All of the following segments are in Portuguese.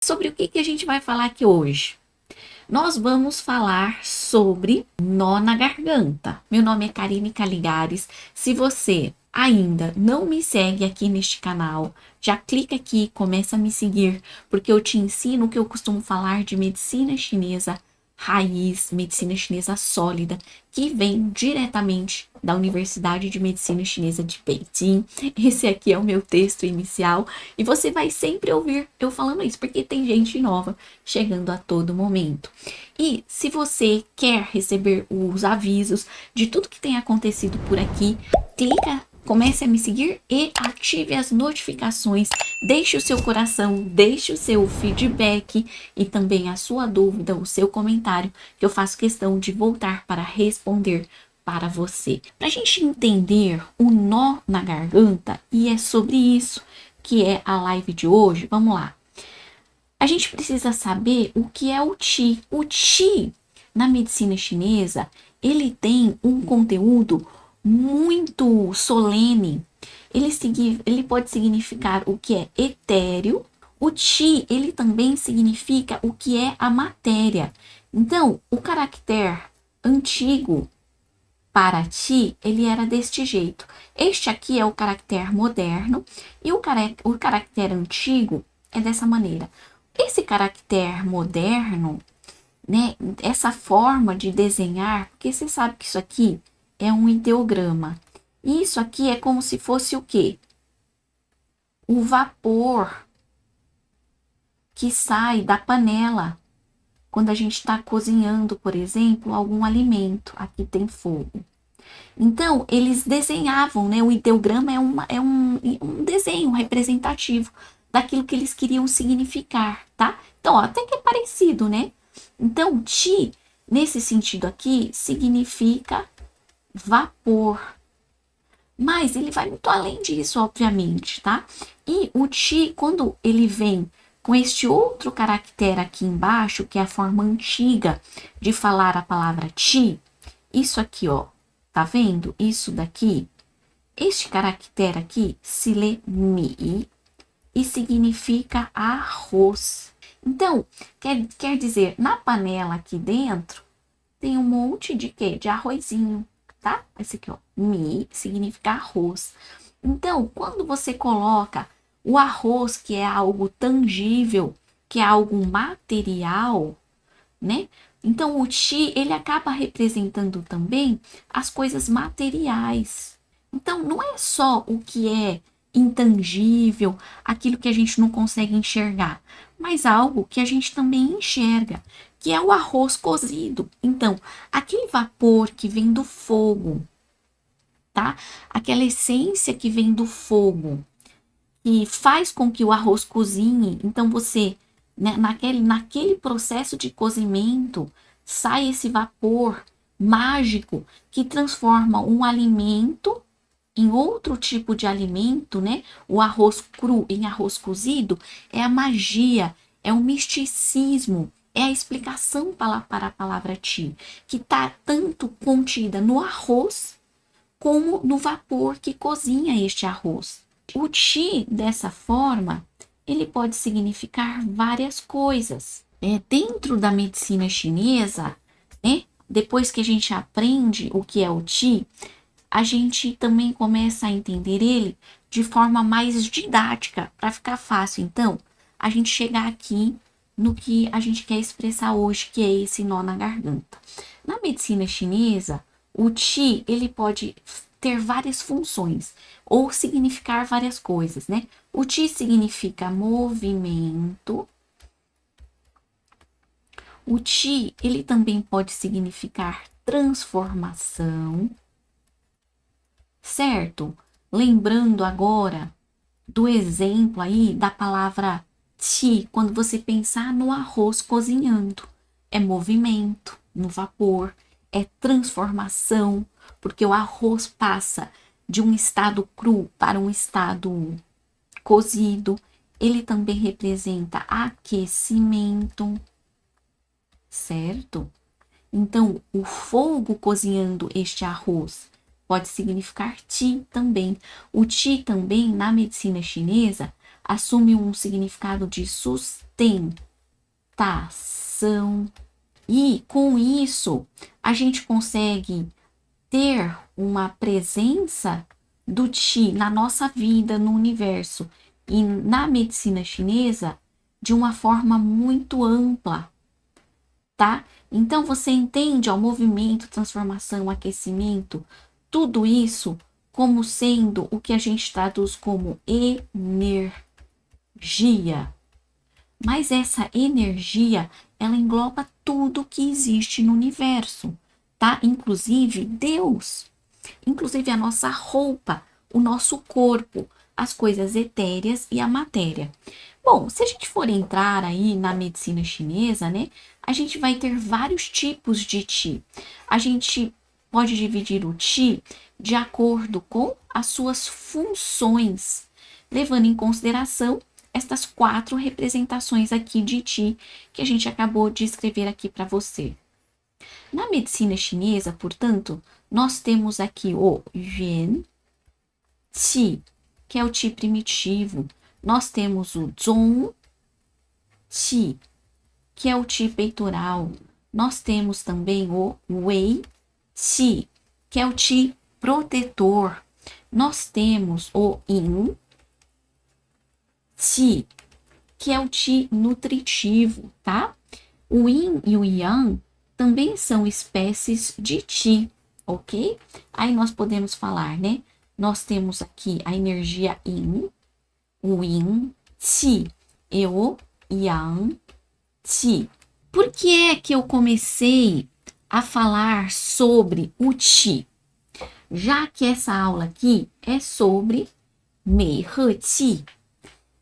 Sobre o que a gente vai falar aqui hoje? Nós vamos falar sobre nó na garganta. Meu nome é Karine Caligares. Se você ainda não me segue aqui neste canal, já clica aqui, começa a me seguir, porque eu te ensino o que eu costumo falar de medicina chinesa raiz, medicina chinesa sólida, que vem diretamente da Universidade de Medicina Chinesa de Pequim. Esse aqui é o meu texto inicial e você vai sempre ouvir eu falando isso, porque tem gente nova chegando a todo momento. E se você quer receber os avisos de tudo que tem acontecido por aqui, clica, comece a me seguir e ative as notificações. Deixe o seu coração, deixe o seu feedback e também a sua dúvida, o seu comentário, que eu faço questão de voltar para responder para você. Para a gente entender o nó na garganta, e é sobre isso que é a live de hoje, vamos lá. A gente precisa saber o que é o Qi. O Qi, na medicina chinesa, ele tem um conteúdo muito solene. Ele pode significar o que é etéreo. O Qi, ele também significa o que é a matéria. Então, o caractere antigo para Qi, ele era deste jeito. Este aqui é o caractere moderno e o caractere antigo é dessa maneira. Esse caractere moderno, né, essa forma de desenhar, porque você sabe que isso aqui é um ideograma. Isso aqui é como se fosse o quê? O vapor que sai da panela quando a gente está cozinhando, por exemplo, algum alimento. Aqui tem fogo. Então, eles desenhavam, né? O ideograma é um desenho representativo daquilo que eles queriam significar, tá? Então, ó, até que é parecido, né? Então, Qi, nesse sentido aqui, significa vapor. Mas ele vai muito além disso, obviamente, tá? E o Qi, quando ele vem com este outro caractere aqui embaixo, que é a forma antiga de falar a palavra Qi, isso aqui, ó, tá vendo? Isso daqui, este caractere aqui se lê Mi e significa arroz. Então, quer dizer, na panela aqui dentro, tem um monte de quê? De arrozinho, tá? Esse aqui, ó, Mi, significa arroz. Então, quando você coloca o arroz, que é algo tangível, que é algo material, né? Então, o Qi, ele acaba representando também as coisas materiais. Então, não é só o que é intangível, aquilo que a gente não consegue enxergar, mas algo que a gente também enxerga, que é o arroz cozido. Então, aquele vapor que vem do fogo, tá? Aquela essência que vem do fogo, que faz com que o arroz cozinhe. Então, você, né, naquele processo de cozimento, sai esse vapor mágico que transforma um alimento em outro tipo de alimento, né? O arroz cru em arroz cozido é a magia, é o misticismo, é a explicação para a palavra Qi, que está tanto contida no arroz como no vapor que cozinha este arroz. O Qi, dessa forma, ele pode significar várias coisas. Dentro da medicina chinesa, né, depois que a gente aprende o que é o Qi, a gente também começa a entender ele de forma mais didática, para ficar fácil. Então, a gente chegar aqui no que a gente quer expressar hoje, que é esse nó na garganta. Na medicina chinesa, o Qi, ele pode ter várias funções ou significar várias coisas, né? O Qi significa movimento. O Qi, ele também pode significar transformação, certo? Lembrando agora do exemplo aí da palavra Qi, quando você pensar no arroz cozinhando, é movimento no vapor, é transformação, porque o arroz passa de um estado cru para um estado cozido. Ele também representa aquecimento, certo? Então, o fogo cozinhando este arroz pode significar Qi também. O Qi também, na medicina chinesa, assume um significado de sustentação. E com isso, a gente consegue ter uma presença do Qi na nossa vida, no universo e na medicina chinesa de uma forma muito ampla, tá? Então você entende o movimento, transformação, aquecimento, tudo isso como sendo o que a gente traduz como energia. Mas essa energia, ela engloba tudo que existe no universo, tá? Inclusive Deus, inclusive a nossa roupa, o nosso corpo, as coisas etéreas e a matéria. Bom, se a gente for entrar aí na medicina chinesa, né, a gente vai ter vários tipos de Qi. A gente pode dividir o Qi de acordo com as suas funções, levando em consideração estas 4 representações aqui de Qi que a gente acabou de escrever aqui para você. Na medicina chinesa, portanto, nós temos aqui o Yuan Qi, que é o Qi primitivo. Nós temos o Zhong Qi, que é o Qi peitoral. Nós temos também o Wei Qi, que é o Qi protetor. Nós temos o Yin Qi, que é o Qi nutritivo, tá? O Yin e o Yang também são espécies de Qi, ok? Aí nós podemos falar, né? Nós temos aqui a energia Yin, o Yin Qi e o Yang Qi. Por que é que eu comecei a falar sobre o Qi? Já que essa aula aqui é sobre Mei He Qi,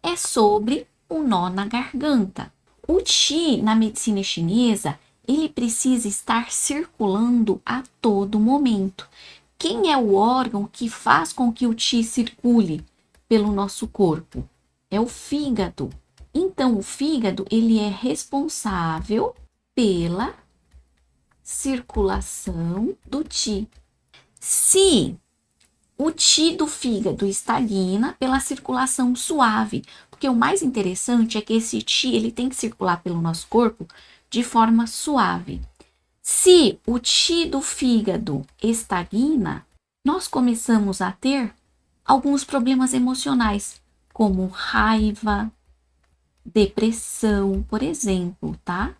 é sobre o nó na garganta. O Qi na medicina chinesa, ele precisa estar circulando a todo momento. Quem é o órgão que faz com que o Qi circule pelo nosso corpo? É o fígado. Então, o fígado, ele é responsável pela circulação do Qi. Se o Qi do fígado estagna pela circulação suave, porque o mais interessante é que esse Qi ele tem que circular pelo nosso corpo de forma suave. Se o Qi do fígado estagna, nós começamos a ter alguns problemas emocionais, como raiva, depressão, por exemplo, tá?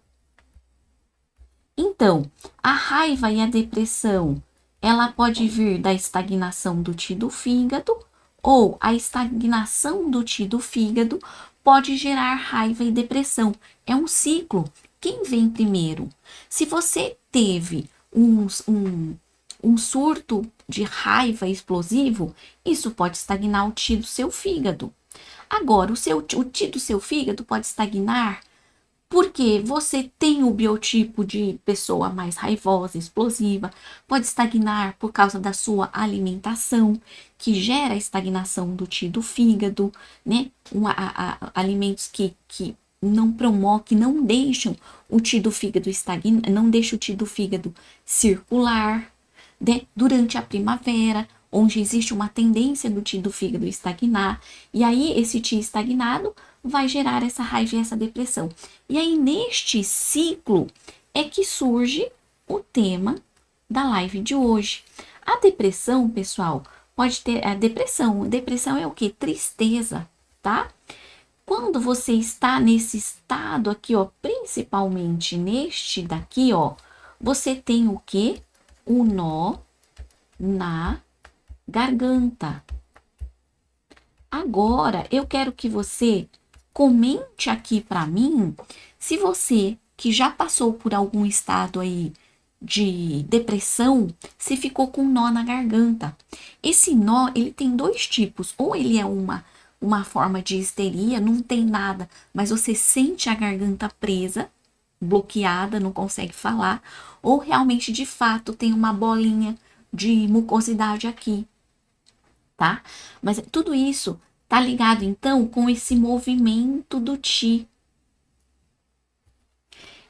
Então, a raiva e a depressão, ela pode vir da estagnação do Qi do fígado, ou a estagnação do Qi do fígado pode gerar raiva e depressão. É um ciclo. Quem vem primeiro? Se você teve um surto de raiva explosivo, isso pode estagnar o Qi do seu fígado. Agora, o Qi do seu fígado pode estagnar porque você tem o biotipo de pessoa mais raivosa, explosiva, pode estagnar por causa da sua alimentação, que gera a estagnação do Qi do fígado, né? Alimentos que não promovem, que não deixam o Qi do fígado estagnar, não deixam o Qi do fígado circular, né? Durante a primavera, onde existe uma tendência do Qi do fígado estagnar, e aí esse Qi estagnado vai gerar essa raiva e essa depressão. E aí, neste ciclo, é que surge o tema da live de hoje. A depressão, pessoal, pode ter a depressão. Depressão é o quê? Tristeza, tá? Quando você está nesse estado aqui, ó, principalmente neste daqui, ó, você tem o quê? O nó na garganta. Agora, eu quero que você comente aqui para mim se você que já passou por algum estado aí de depressão, se ficou com um nó na garganta. Esse nó, ele tem 2 tipos. Ou ele é uma forma de histeria, não tem nada, mas você sente a garganta presa, bloqueada, não consegue falar. Ou realmente, de fato, tem uma bolinha de mucosidade aqui, tá? Mas tudo isso tá ligado, então, com esse movimento do Qi.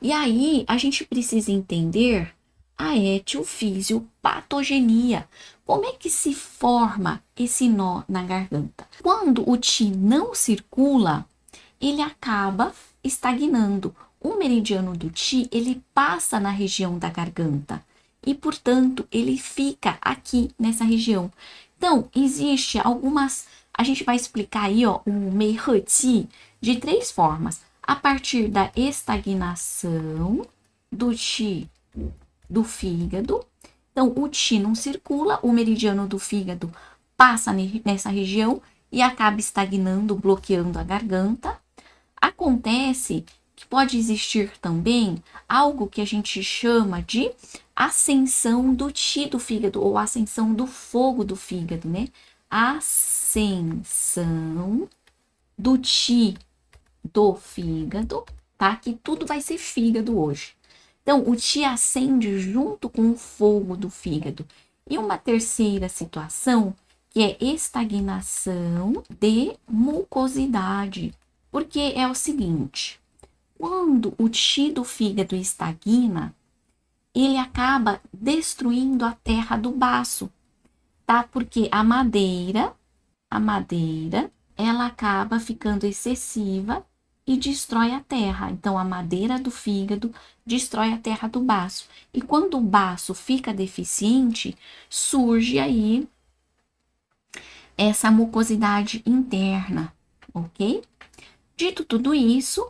E aí, a gente precisa entender a etiofisiopatogenia. Como é que se forma esse nó na garganta? Quando o Qi não circula, ele acaba estagnando. O meridiano do Qi, ele passa na região da garganta e, portanto, ele fica aqui nessa região. Então, existe algumas, a gente vai explicar aí, ó, o Mei He Qi de 3 formas. A partir da estagnação do Qi do fígado. Então, o Qi não circula, o meridiano do fígado passa nessa região e acaba estagnando, bloqueando a garganta. Acontece que pode existir também algo que a gente chama de ascensão do Qi do fígado, ou ascensão do fogo do fígado, né? Ascensão do Qi do fígado, tá? Que tudo vai ser fígado hoje. Então, o Qi acende junto com o fogo do fígado. E uma terceira situação, que é estagnação de mucosidade. Porque é o seguinte, quando o Qi do fígado estagna, ele acaba destruindo a terra do baço, tá? Porque a madeira, ela acaba ficando excessiva e destrói a terra. Então, a madeira do fígado destrói a terra do baço. E quando o baço fica deficiente, surge aí essa mucosidade interna, ok? Dito tudo isso,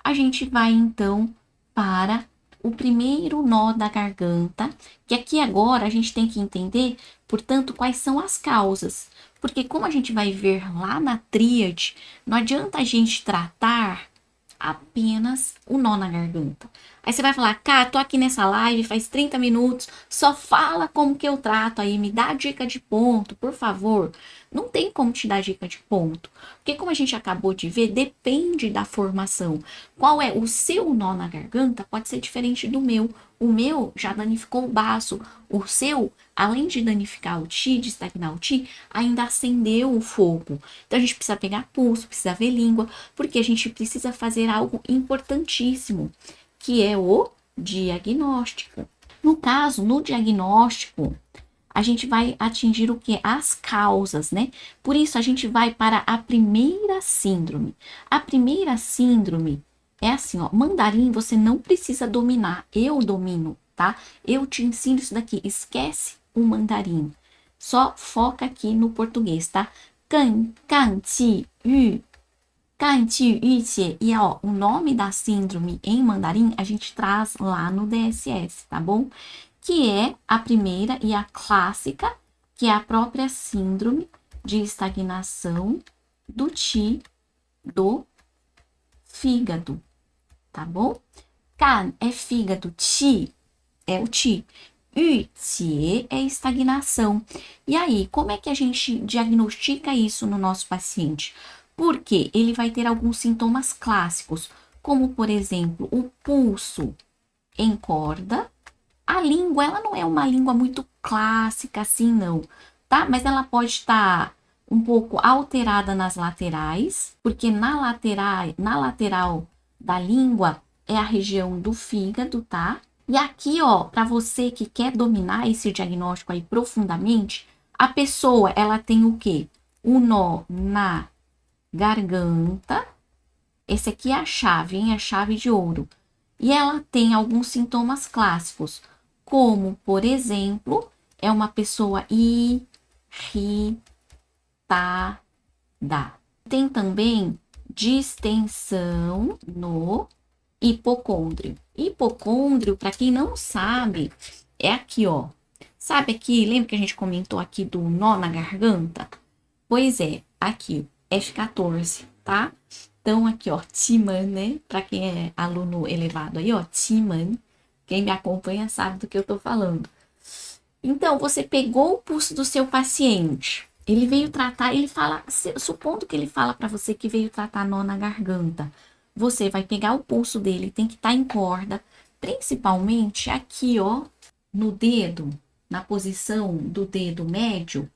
a gente vai então para o primeiro nó da garganta, que aqui agora a gente tem que entender, portanto, quais são as causas. Porque como a gente vai ver lá na tríade, não adianta a gente tratar apenas o nó na garganta. Aí você vai falar, cara, tô aqui nessa live faz 30 minutos, só fala como que eu trato aí, me dá dica de ponto, por favor. Não tem como te dar dica de ponto, porque como a gente acabou de ver, depende da formação. Qual é o seu nó na garganta pode ser diferente do meu. O meu já danificou o baço, o seu, além de danificar o Qi, de estagnar o Qi, ainda acendeu o fogo. Então a gente precisa pegar pulso, precisa ver língua, porque a gente precisa fazer algo importantíssimo, que é o diagnóstico. No caso, no diagnóstico, a gente vai atingir o que? As causas, né? Por isso, a gente vai para a primeira síndrome. A primeira síndrome é assim, ó, mandarim você não precisa dominar, eu domino, tá? Eu te ensino isso daqui, esquece o mandarim. Só foca aqui no português, tá? Kan, qi, yu, e ó, o nome da síndrome em mandarim a gente traz lá no DSS, tá bom? Que é a primeira e a clássica, que é a própria síndrome de estagnação do Qi do fígado, tá bom? Kan é fígado, Qi é o Qi. Yu, Qie é estagnação. E aí, como é que a gente diagnostica isso no nosso paciente? Porque ele vai ter alguns sintomas clássicos, como, por exemplo, o pulso encorda. A língua, ela não é uma língua muito clássica assim, não, tá? Mas ela pode estar um pouco alterada nas laterais, porque na lateral da língua é a região do fígado, tá? E aqui, ó, para você que quer dominar esse diagnóstico aí profundamente, a pessoa, ela tem o quê? O nó na garganta. Esse aqui é a chave, hein? A chave de ouro. E ela tem alguns sintomas clássicos, como, por exemplo, é uma pessoa irritada. Tem também distensão no hipocôndrio. Hipocôndrio, para quem não sabe, é aqui, ó. Sabe aqui, lembra que a gente comentou aqui do nó na garganta? Pois é, aqui, F14, tá? Então, aqui, ó, Timan, né? Para quem é aluno elevado aí, ó, Timan. Quem me acompanha sabe do que eu tô falando. Então, você pegou o pulso do seu paciente. Ele veio tratar, ele fala, supondo que ele fala para você que veio tratar nó na garganta. Você vai pegar o pulso dele, tem que estar em corda, principalmente aqui, ó, no dedo, na posição do dedo médio.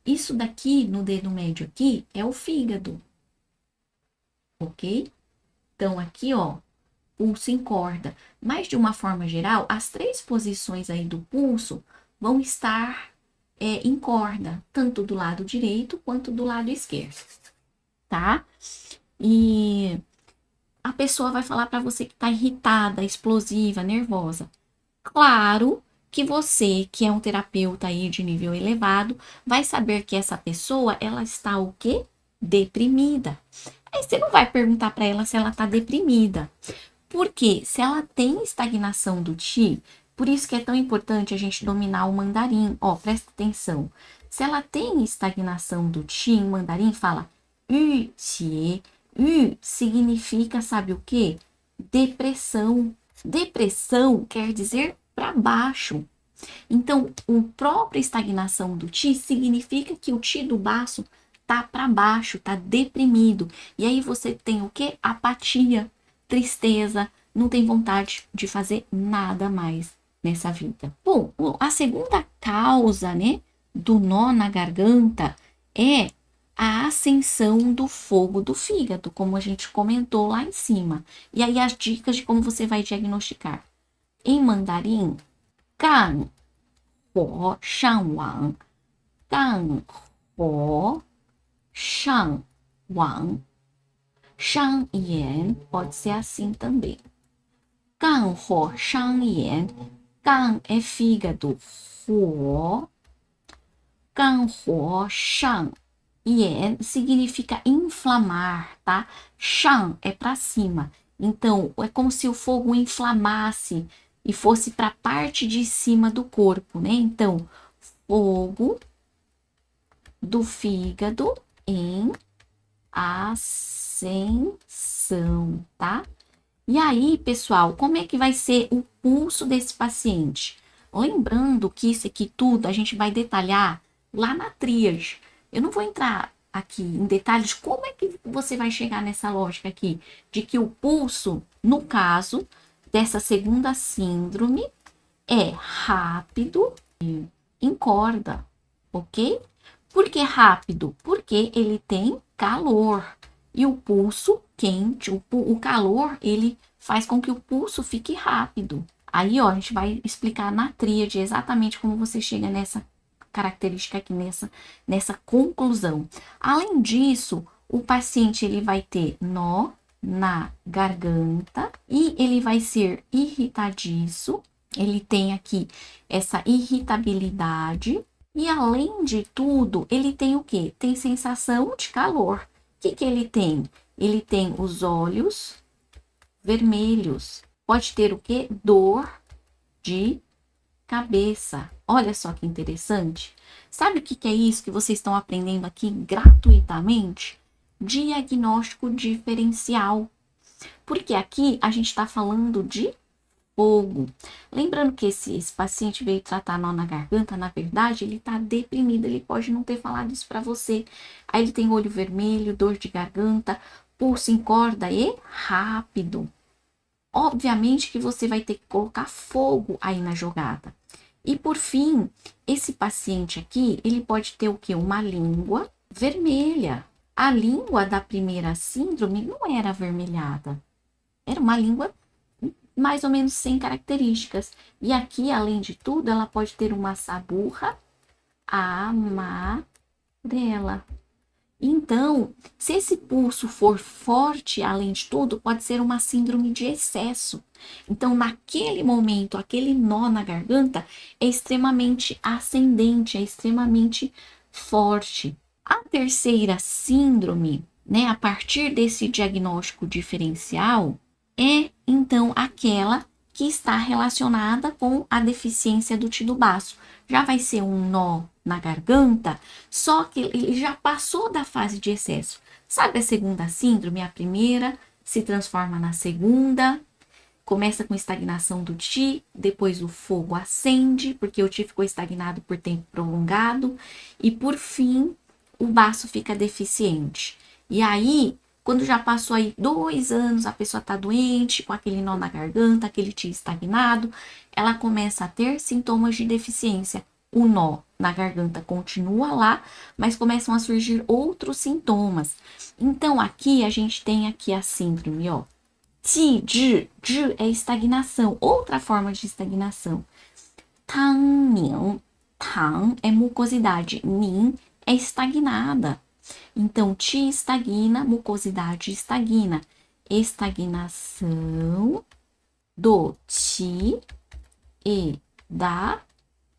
Isso daqui, no dedo médio aqui, é o fígado. Ok? Então, aqui, ó, pulso em corda. Mas, de uma forma geral, as 3 posições aí do pulso vão estar em corda, tanto do lado direito quanto do lado esquerdo, tá? E a pessoa vai falar para você que tá irritada, explosiva, nervosa. Claro que você, que é um terapeuta aí de nível elevado, vai saber que essa pessoa, ela está o quê? Deprimida. Aí você não vai perguntar para ela se ela está deprimida. Porque se ela tem estagnação do Qi, por isso que é tão importante a gente dominar o mandarim. Ó, presta atenção. Se ela tem estagnação do Qi em mandarim, fala Yu Qi. Yu significa, sabe o quê? Depressão. Depressão quer dizer para baixo. Então, a própria estagnação do Qi significa que o Qi do baço tá para baixo, tá deprimido. E aí você tem o quê? Apatia, tristeza, não tem vontade de fazer nada mais nessa vida. Bom, a segunda causa, né, do nó na garganta é a ascensão do fogo do fígado, como a gente comentou lá em cima. E aí as dicas de como você vai diagnosticar. Em mandarim, gan huo shang wang, gan huo shang wang. Shang yan pode ser assim também. Gan huo shang yan, gan é fígado, huo, gan huo shang yan significa inflamar, tá? Shang é para cima. Então, é como se o fogo inflamasse e fosse para a parte de cima do corpo, né? Então, fogo do fígado em ascensão, tá? E aí, pessoal, como é que vai ser o pulso desse paciente? Lembrando que isso aqui tudo a gente vai detalhar lá na tríade. Eu não vou entrar aqui em detalhes como é que você vai chegar nessa lógica aqui, de que o pulso, no caso dessa segunda síndrome, é rápido e em corda, ok? Por que rápido? Porque ele tem calor. E o pulso quente, o calor, ele faz com que o pulso fique rápido. Aí, ó, a gente vai explicar na tríade exatamente como você chega nessa característica aqui, nessa conclusão. Além disso, o paciente ele vai ter nó na garganta e ele vai ser irritadiço. Ele tem aqui essa irritabilidade. E além de tudo, ele tem o quê? Tem sensação de calor. O que ele tem? Ele tem os olhos vermelhos. Pode ter o quê? Dor de cabeça. Olha só que interessante. Sabe o que é isso que vocês estão aprendendo aqui gratuitamente? Diagnóstico diferencial. Porque aqui a gente está falando de fogo. Lembrando que esse paciente veio tratar nó na garganta, na verdade, ele tá deprimido, ele pode não ter falado isso para você. Aí ele tem olho vermelho, dor de garganta, pulso em corda e rápido. Obviamente que você vai ter que colocar fogo aí na jogada. E por fim, esse paciente aqui, ele pode ter o quê? Uma língua vermelha. A língua da primeira síndrome não era avermelhada. Era uma língua mais ou menos sem características. E aqui, além de tudo, ela pode ter uma saburra amarela. Então, se esse pulso for forte, além de tudo, pode ser uma síndrome de excesso. Então, naquele momento, aquele nó na garganta é extremamente ascendente, é extremamente forte. A terceira síndrome, né, a partir desse diagnóstico diferencial, é então aquela que está relacionada com a deficiência do Qi do baço. Já vai ser um nó na garganta, só que ele já passou da fase de excesso. Sabe a segunda síndrome? A primeira se transforma na segunda, começa com estagnação do Qi, depois o fogo acende, porque o Qi ficou estagnado por tempo prolongado, e por fim o baço fica deficiente. E aí, quando já passou aí 2 anos, a pessoa tá doente, com aquele nó na garganta, aquele Qi estagnado, ela começa a ter sintomas de deficiência. O nó na garganta continua lá, mas começam a surgir outros sintomas. Então, aqui a gente tem aqui a síndrome, ó, Ji, zhi é estagnação, outra forma de estagnação. Tang, ning, tang é mucosidade, ning é estagnada. Então, ti estagna, mucosidade estagna. Estagnação do ti e da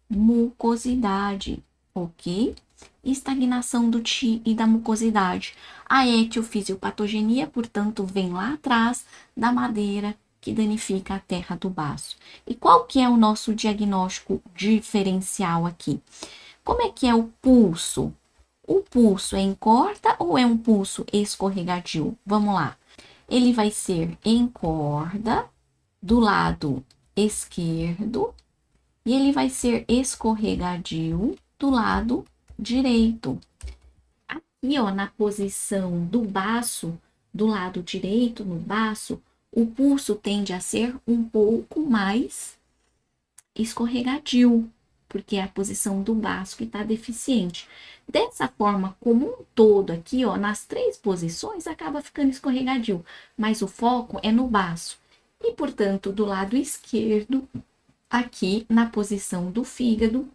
mucosidade, ok? Estagnação do ti e da mucosidade. A etiofisiopatogenia, portanto, vem lá atrás da madeira que danifica a terra do baço. E qual que é o nosso diagnóstico diferencial aqui? Como é que é o pulso? O pulso é em corda ou é um pulso escorregadio? Vamos lá. Ele vai ser em corda do lado esquerdo e ele vai ser escorregadio do lado direito. Aqui, ó, na posição do baço, do lado direito, no baço, o pulso tende a ser um pouco mais escorregadio, porque é a posição do baço que está deficiente. Dessa forma, como um todo aqui, ó, nas 3 posições, acaba ficando escorregadio, mas o foco é no baço. E, portanto, do lado esquerdo, aqui na posição do fígado,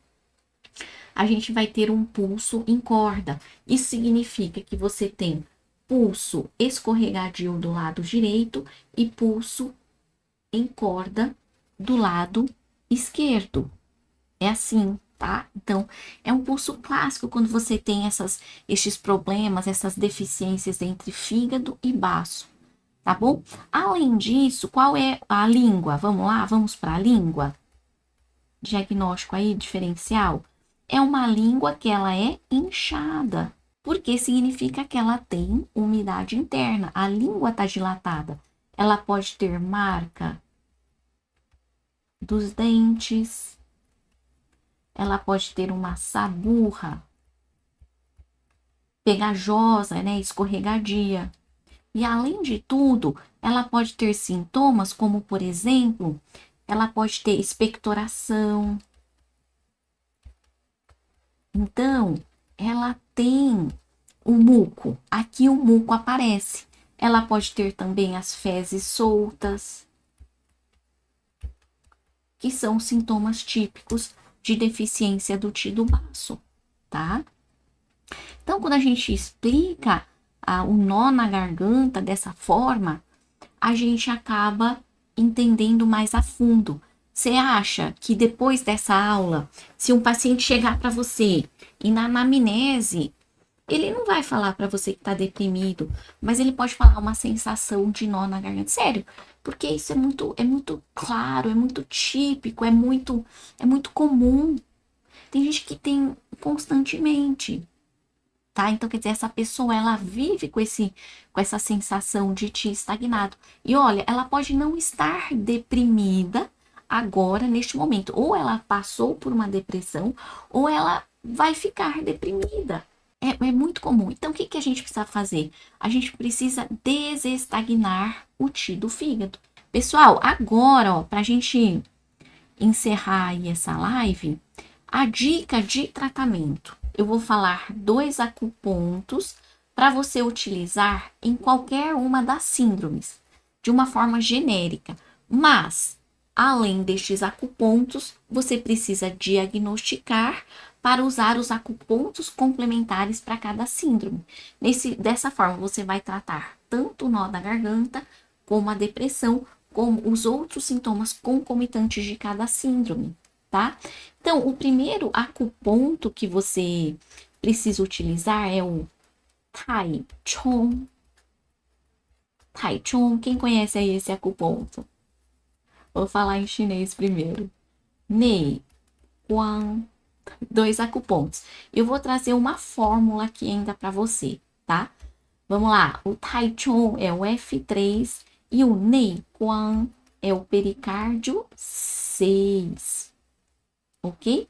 a gente vai ter um pulso em corda. Isso significa que você tem pulso escorregadio do lado direito e pulso em corda do lado esquerdo. É assim, tá? Então, é um pulso clássico quando você tem esses problemas, essas deficiências entre fígado e baço, tá bom? Além disso, qual é a língua? Vamos lá, vamos para a língua. Diagnóstico aí, diferencial. É uma língua que ela é inchada, porque significa que ela tem umidade interna. A língua está dilatada. Ela pode ter marca dos dentes. Ela pode ter uma saburra pegajosa, né, escorregadia. E além de tudo, ela pode ter sintomas como, por exemplo, ela pode ter expectoração. Então, ela tem o muco. Aqui o muco aparece. Ela pode ter também as fezes soltas, que são sintomas típicos de deficiência do tecido baço, tá? Então, quando a gente explica o nó na garganta dessa forma, a gente acaba entendendo mais a fundo. Você acha que depois dessa aula, se um paciente chegar para você e na anamnese, ele não vai falar para você que está deprimido, mas ele pode falar uma sensação de nó na garganta. Sério, porque isso é muito claro, é muito típico, é muito comum. Tem gente que tem constantemente, tá? Então, quer dizer, essa pessoa, ela vive com essa sensação de ti estagnado. E olha, ela pode não estar deprimida agora, neste momento. Ou ela passou por uma depressão, ou ela vai ficar deprimida. É muito comum. Então, o que a gente precisa fazer? A gente precisa desestagnar o ti do fígado. Pessoal, agora, ó, pra gente encerrar aí essa live, a dica de tratamento. Eu vou falar 2 acupontos para você utilizar em qualquer uma das síndromes, de uma forma genérica. Mas, além destes acupontos, você precisa diagnosticar para usar os acupontos complementares para cada síndrome. Dessa forma, você vai tratar tanto o nó da garganta, como a depressão, como os outros sintomas concomitantes de cada síndrome, tá? Então, o primeiro acuponto que você precisa utilizar é o Tai Chong. Tai Chong, quem conhece aí esse acuponto? Vou falar em chinês primeiro. Nei Guang. 2 acupontos. Eu vou trazer uma fórmula aqui ainda para você, tá? Vamos lá. O Tai Chong é o F3 e o Nei Guang é o pericárdio 6. Ok?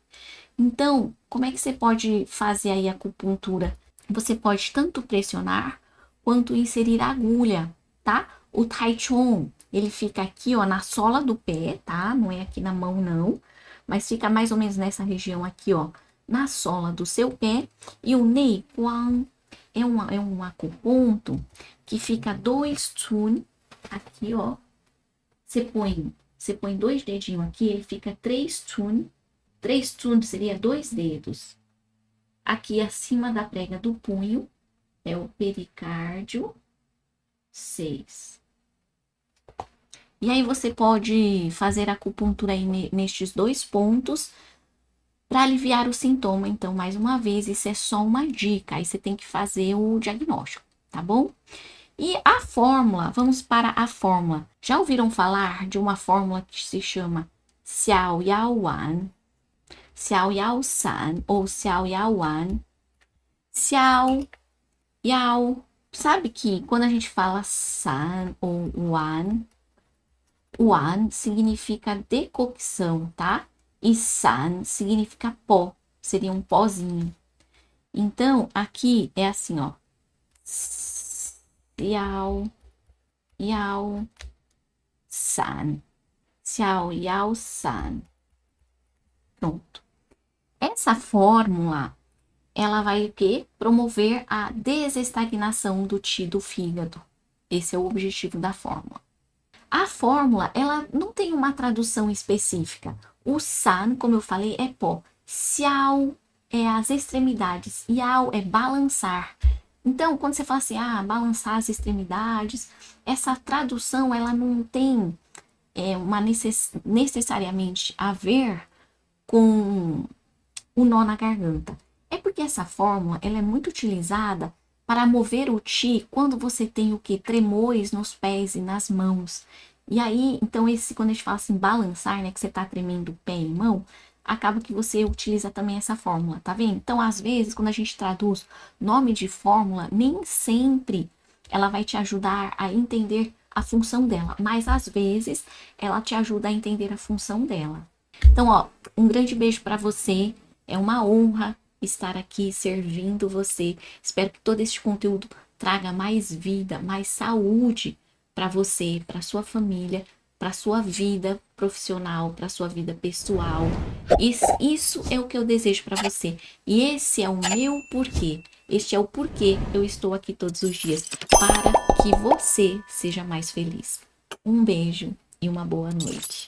Então, como é que você pode fazer aí a acupuntura? Você pode tanto pressionar quanto inserir a agulha, tá? O Tai Chong, ele fica aqui, ó, na sola do pé, tá? Não é aqui na mão, não. Mas fica mais ou menos nessa região aqui, ó, na sola do seu pé. E o Nei Guang é um acuponto que fica 2 tun Aqui, ó. Você põe 2 dedinhos aqui, ele fica 3 tun. 3 tun seria 2 dedos. Aqui acima da prega do punho é o pericárdio 6. E aí você pode fazer acupuntura aí nestes 2 pontos para aliviar o sintoma. Então, mais uma vez, isso é só uma dica. Aí você tem que fazer o diagnóstico, tá bom? E a fórmula, vamos para a fórmula. Já ouviram falar de uma fórmula que se chama Xiao Yao Wan, Xiao Yao San ou Xiao Yao Wan? Xiao Yao, sabe que quando a gente fala San ou Wan, Wan significa decocção, tá? E San significa pó, seria um pozinho. Então, aqui é assim, ó. Xiao Yao San. Xiao Yao San. Pronto. Essa fórmula, ela vai o quê? Promover a desestagnação do Qi do fígado. Esse é o objetivo da fórmula. A fórmula, ela não tem uma tradução específica. O San, como eu falei, é pó. Xiao é as extremidades. Yao é balançar. Então, quando você fala assim, balançar as extremidades, essa tradução, ela não tem necessariamente a ver com o nó na garganta. É porque essa fórmula, ela é muito utilizada para mover o Qi quando você tem o que? Tremores nos pés e nas mãos. E aí, então, quando a gente fala assim, balançar, né, que você tá tremendo pé e mão, acaba que você utiliza também essa fórmula, tá vendo? Então, às vezes, quando a gente traduz nome de fórmula, nem sempre ela vai te ajudar a entender a função dela, mas às vezes ela te ajuda a entender a função dela. Então, ó, um grande beijo para você. É uma honra estar aqui servindo você. Espero que todo este conteúdo traga mais vida, mais saúde para você, para sua família, para sua vida profissional, para sua vida pessoal. Isso é o que eu desejo para você. E esse é o meu porquê. Este é o porquê eu estou aqui todos os dias, para que você seja mais feliz. Um beijo e uma boa noite.